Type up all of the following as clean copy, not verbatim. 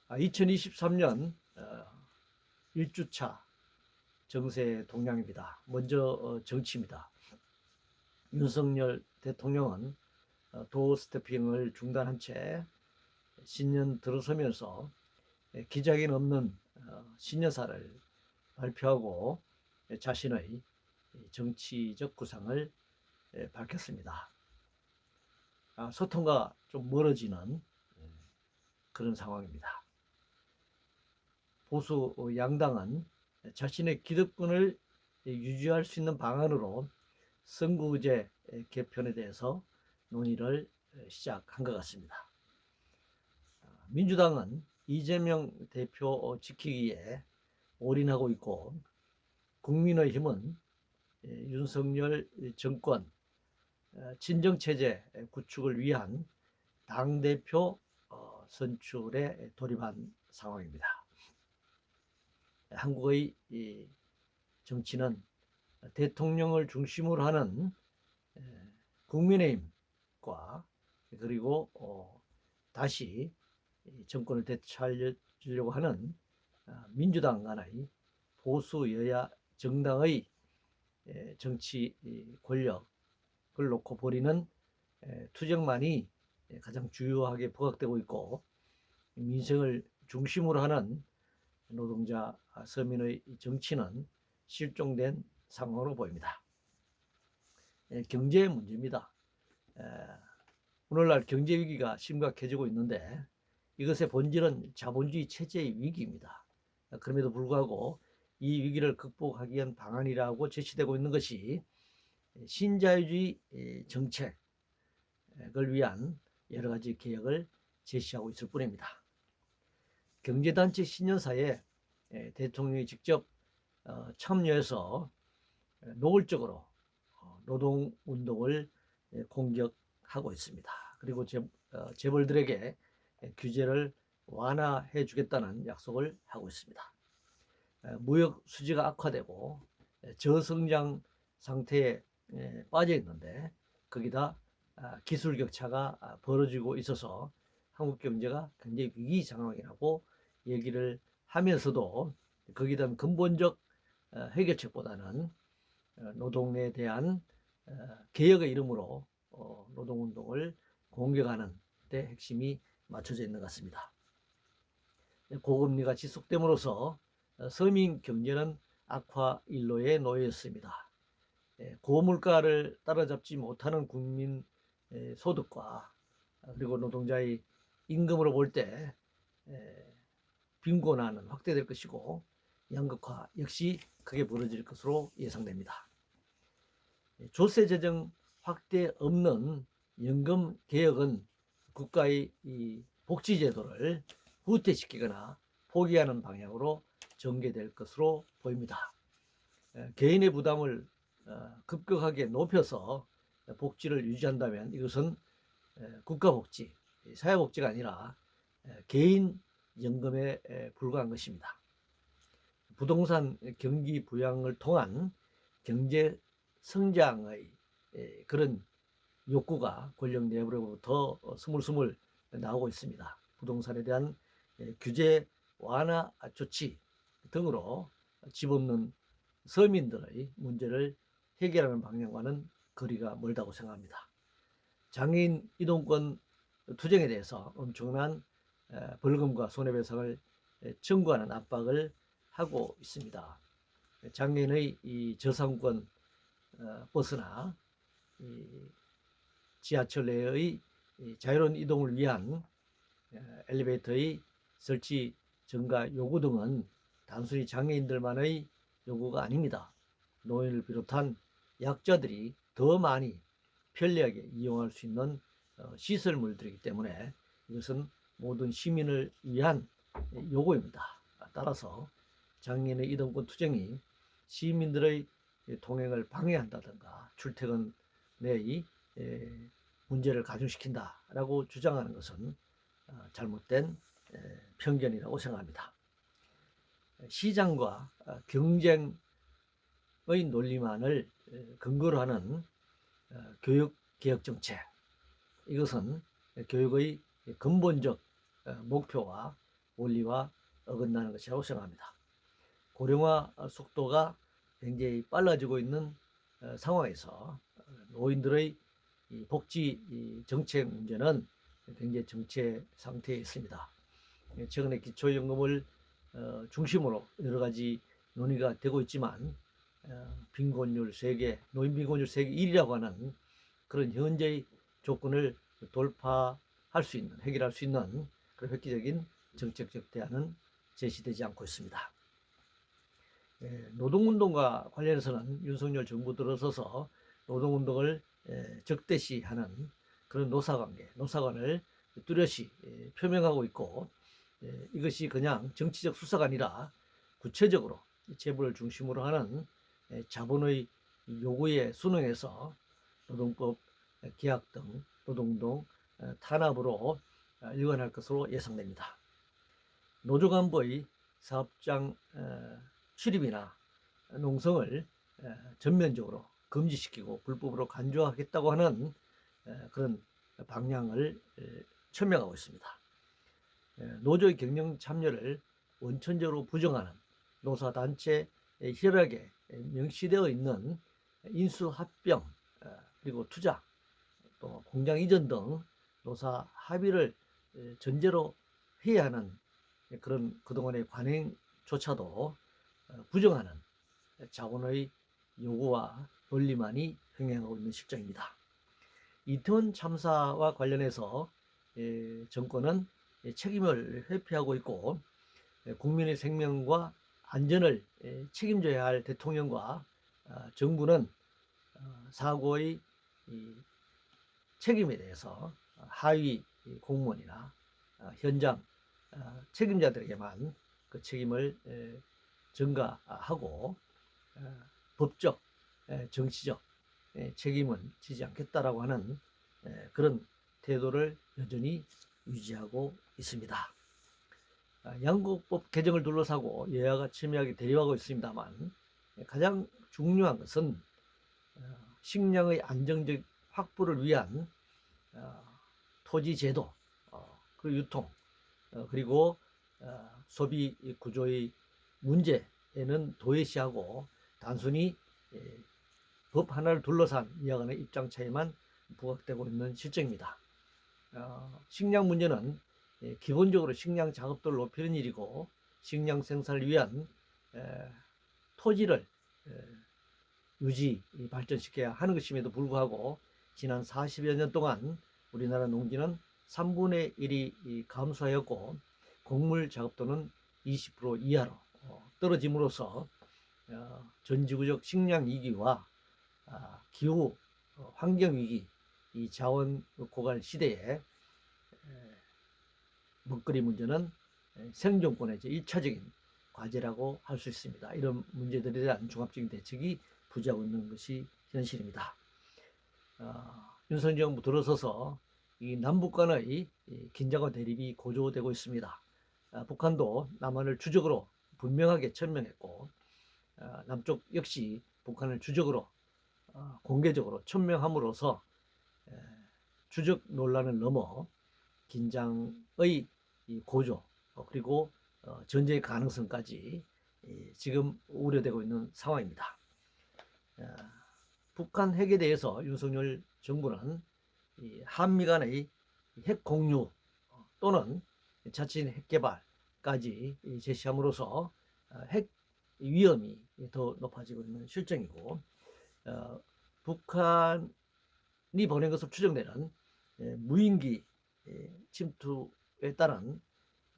2023년 1주차 정세 동향입니다. 먼저 정치입니다. 윤석열 대통령은 도어 스태핑을 중단한 채 신년 들어서면서 기자회견 없는 신년사를 발표하고 자신의 정치적 구상을 밝혔습니다. 소통과 좀 멀어지는 그런 상황입니다. 보수 양당은 자신의 기득권을 유지할 수 있는 방안으로 선거제 개편에 대해서 논의를 시작한 것 같습니다. 민주당은 이재명 대표 지키기에 올인하고 있고, 국민의힘은 윤석열 정권 친정체제 구축을 위한 당대표 선출에 돌입한 상황입니다. 한국의 정치는 대통령을 중심으로 하는 국민의힘과 그리고 다시 정권을 되찾으려고 하는 민주당 간의 보수 여야 정당의 정치 권력을 놓고 벌이는 투쟁만이 가장 주요하게 부각되고 있고, 민생을 중심으로 하는 노동자 서민의 정치는 실종된 상황으로 보입니다. 경제 문제입니다. 오늘날 경제 위기가 심각해지고 있는데 이것의 본질은 자본주의 체제의 위기입니다. 그럼에도 불구하고 이 위기를 극복하기 위한 방안이라고 제시되고 있는 것이 신자유주의 정책을 위한 여러 가지 개혁을 제시하고 있을 뿐입니다. 경제단체 신년사에 대통령이 직접 참여해서 노골적으로 노동운동을 공격하고 있습니다. 그리고 재벌들에게 규제를 완화해 주겠다는 약속을 하고 있습니다. 무역 수지가 악화되고 저성장 상태에 빠져 있는데, 거기다 기술 격차가 벌어지고 있어서 한국 경제가 굉장히 위기 상황이라고 얘기를 하면서도, 거기다 근본적 해결책보다는 노동에 대한 개혁의 이름으로 노동운동을 공격하는 데 핵심이 맞춰져 있는 것 같습니다. 고금리가 지속됨으로써 서민 경제는 악화 일로에 놓여 있습니다. 고물가를 따라잡지 못하는 국민 소득과 그리고 노동자의 임금으로 볼 때 빈곤화는 확대될 것이고, 양극화 역시 크게 벌어질 것으로 예상됩니다. 조세 재정 확대 없는 연금 개혁은 국가의 이 복지 제도를 후퇴시키거나 포기하는 방향으로 전개될 것으로 보입니다. 개인의 부담을 급격하게 높여서 복지를 유지한다면 이것은 국가복지, 사회복지가 아니라 개인 연금에 불과한 것입니다. 부동산 경기 부양을 통한 경제 성장의 그런 욕구가 권력 내부로부터 스물스물 나오고 있습니다. 부동산에 대한 규제 완화 조치 등으로 집 없는 서민들의 문제를 해결하는 방향과는 거리가 멀다고 생각합니다. 장애인 이동권 투쟁에 대해서 엄청난 벌금과 손해배상을 청구하는 압박을 하고 있습니다. 장애인의 이 저상권 버스나 지하철 내의 자유로운 이동을 위한 엘리베이터의 설치 증가 요구 등은 단순히 장애인들만의 요구가 아닙니다. 노인을 비롯한 약자들이 더 많이 편리하게 이용할 수 있는 시설물들이기 때문에 이것은 모든 시민을 위한 요구입니다. 따라서 장애인의 이동권 투쟁이 시민들의 통행을 방해한다든가 출퇴근 내의 문제를 가중시킨다라고 주장하는 것은 잘못된 편견이라고 생각합니다. 시장과 경쟁의 논리만을 근거로 하는 교육개혁 정책, 이것은 교육의 근본적 목표와 원리와 어긋나는 것이라고 생각합니다. 고령화 속도가 굉장히 빨라지고 있는 상황에서 노인들의 복지 정책 문제는 굉장히 정체 상태에 있습니다. 최근에 기초연금을 중심으로 여러 가지 논의가 되고 있지만 빈곤율 세계, 노인 빈곤율 세계 1위라고 하는 그런 현재의 조건을 돌파할 수 있는, 해결할 수 있는 그런 획기적인 정책적 대안은 제시되지 않고 있습니다. 노동운동과 관련해서는 윤석열 정부 들어서서 노동운동을 적대시하는 그런 노사관계, 노사관을 뚜렷이 표명하고 있고, 이것이 그냥 정치적 수사가 아니라 구체적으로 재벌을 중심으로 하는 자본의 요구에 순응해서 노동법 개혁 등 노동운동 탄압으로 일관할 것으로 예상됩니다. 노조 간부의 사업장 출입이나 농성을 전면적으로 금지시키고 불법으로 간주하겠다고 하는 그런 방향을 천명하고 있습니다. 노조의 경영 참여를 원천적으로 부정하는 노사단체 협약에 명시되어 있는 인수합병 그리고 투자 또 공장 이전 등 노사 합의를 전제로 해야 하는 그런 그동안의 관행조차도 부정하는 자본의 요구와 논리만이 흥행하고 있는 실정입니다. 이태원 참사와 관련해서 정권은 책임을 회피하고 있고, 국민의 생명과 안전을 책임져야 할 대통령과 정부는 사고의 책임에 대해서 하위 공무원이나 현장 책임자들에게만 그 책임을 전가하고 법적, 정치적 책임은 지지 않겠다라고 하는 그런 태도를 여전히 유지하고 있습니다. 양국법 개정을 둘러싸고 여야가 첨예하게 대립하고 있습니다만, 가장 중요한 것은 식량의 안정적 확보를 위한 토지 제도, 그 유통, 그리고 소비 구조의 문제에는 도외시하고 단순히 법 하나를 둘러싼 여야간의 입장 차이만 부각되고 있는 실정입니다. 식량 문제는 기본적으로 식량 작업도를 높이는 일이고, 식량 생산을 위한 토지를 유지 발전시켜야 하는 것임에도 불구하고 지난 40여 년 동안 우리나라 농지는 3분의 1이 감소하였고 곡물 작업도는 20% 이하로 떨어짐으로써 전지구적 식량 위기와 기후 환경 위기, 이 자원 고갈 시대에 먹거리 문제는 생존권의 1차적인 과제라고 할 수 있습니다. 이런 문제들에 대한 종합적인 대책이 부재하고 있는 것이 현실입니다. 윤석열 정부 들어서서 이 남북 간의 긴장과 대립이 고조되고 있습니다. 북한도 남한을 주적으로 분명하게 천명했고, 남쪽 역시 북한을 주적으로 공개적으로 천명함으로써 주적 논란을 넘어 긴장의 고조 그리고 전쟁의 가능성까지 지금 우려되고 있는 상황입니다. 북한 핵에 대해서 윤석열 정부는 한미 간의 핵 공유 또는 자친 핵 개발까지 제시함으로써 핵 위험이 더 높아지고 있는 실정이고, 북한이 보낸 것으로 추정되는 무인기 침투에 따른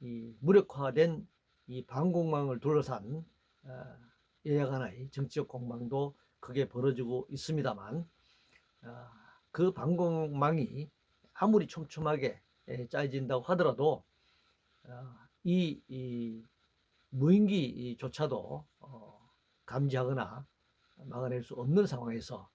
이 무력화된 이 방공망을 둘러싼 여야 간의 정치적 공방도 크게 벌어지고 있습니다만, 그 방공망이 아무리 촘촘하게 짜여진다고 하더라도 이 무인기조차도 감지하거나 막아낼 수 없는 상황에서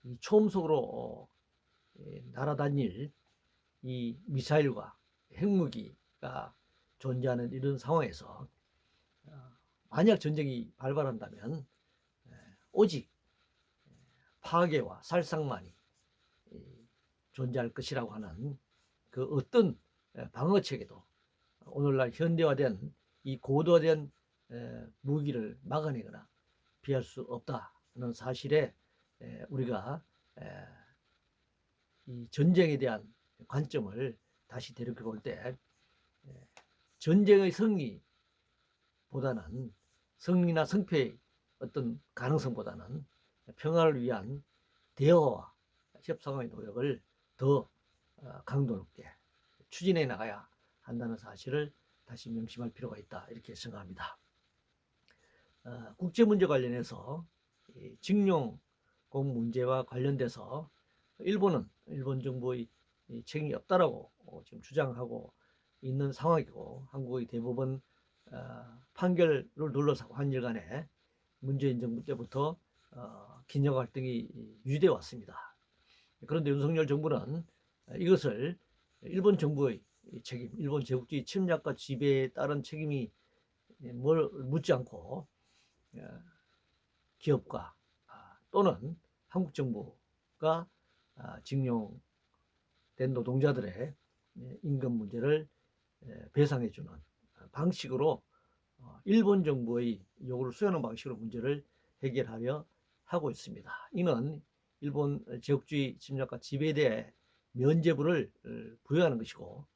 이 초음속으로 날아다닐 이 미사일과 핵무기가 존재하는 이런 상황에서 만약 전쟁이 발발한다면 오직 파괴와 살상만이 존재할 것이라고 하는 그 어떤 방어체계도 오늘날 현대화된 이 고도화된 무기를 막아내거나 피할 수 없다는 사실에 우리가 이 전쟁에 대한 관점을 다시 되돌려 볼 때 전쟁의 승리보다는 승리나 승패의 어떤 가능성보다는 평화를 위한 대화와 협상의 노력을 더 강도 높게 추진해 나가야 한다는 사실을 다시 명심할 필요가 있다, 이렇게 생각합니다. 국제 문제 관련해서 징용공 문제와 관련돼서 일본 정부의 책임이 없다라고 지금 주장하고 있는 상황이고, 한국의 대법원 판결을 둘러싸고 한일간에 문재인 정부 때부터 긴장 갈등이 유지되어 왔습니다. 그런데 윤석열 정부는 이것을 일본 정부의 책임, 일본 제국주의 침략과 지배에 따른 책임이 뭘 묻지 않고 기업가 또는 한국 정부가 징용된 노동자들의 임금 문제를 배상해주는 방식으로 일본 정부의 요구를 수용하는 방식으로 문제를 해결하려 하고 있습니다. 이는 일본 제국주의 침략과 지배에 대해 면죄부를 부여하는 것이고,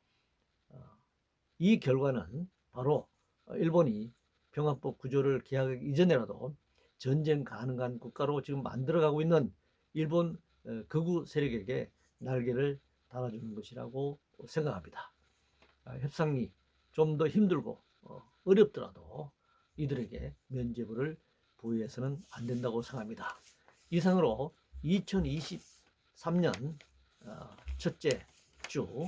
이 결과는 바로 일본이 평화법 구조를 개혁하기 이전에라도 전쟁 가능한 국가로 지금 만들어가고 있는 일본 극우 세력에게 날개를 달아주는 것이라고 생각합니다. 협상이 좀 더 힘들고 어렵더라도 이들에게 면죄부를 부여해서는 안 된다고 생각합니다. 이상으로 2023년 첫째 주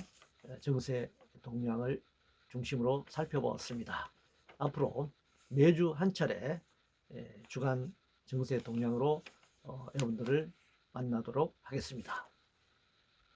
정세 동향을 중심으로 살펴보았습니다. 앞으로 매주 한 차례 주간 정세 동향으로 여러분들을 만나도록 하겠습니다.